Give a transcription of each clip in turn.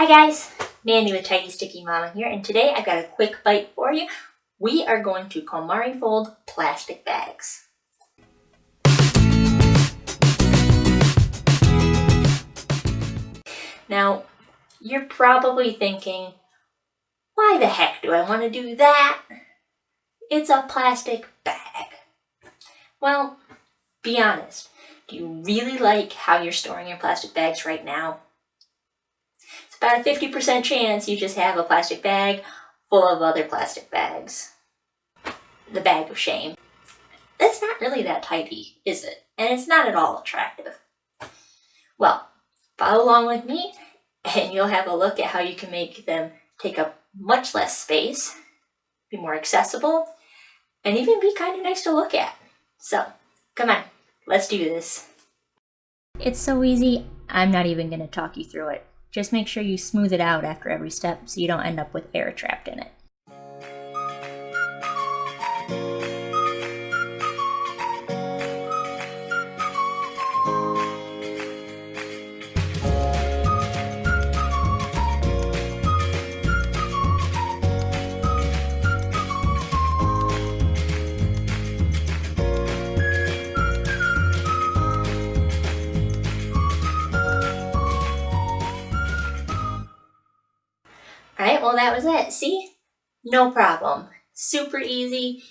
Hi guys, Mandy with Tidy Sticky Mama here, and today I've got a quick bite for you. We are going to KonMari fold plastic bags. Now, you're probably thinking, why the heck do I want to do that? It's a plastic bag. Well, be honest, do you really like how you're storing your plastic bags right now? It's about a 50% chance you just have a plastic bag full of other plastic bags. The bag of shame. That's not really that tidy, is it? And it's not at all attractive. Well, follow along with me and you'll have a look at how you can make them take up much less space, be more accessible, and even be kind of nice to look at. So, come on, let's do this. It's so easy, I'm not even going to talk you through it. Just make sure you smooth it out after every step so you don't end up with air trapped in it. Alright, well that was it. See? No problem. Super easy.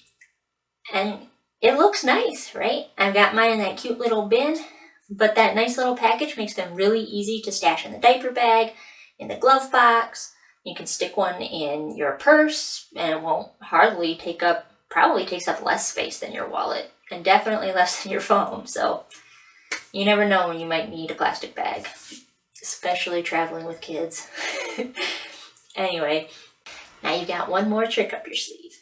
And it looks nice, right? I've got mine in that cute little bin, but that nice little package makes them really easy to stash in the diaper bag, in the glove box. You can stick one in your purse and it won't hardly take up, probably takes up less space than your wallet and definitely less than your phone. So you never know when you might need a plastic bag, especially traveling with kids. Anyway, now you've got one more trick up your sleeve.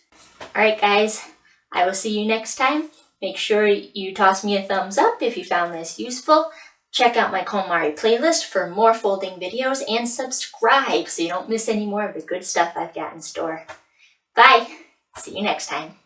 Alright guys, I will see you next time. Make sure you toss me a thumbs up if you found this useful. Check out my KonMari playlist for more folding videos and subscribe so you don't miss any more of the good stuff I've got in store. Bye! See you next time.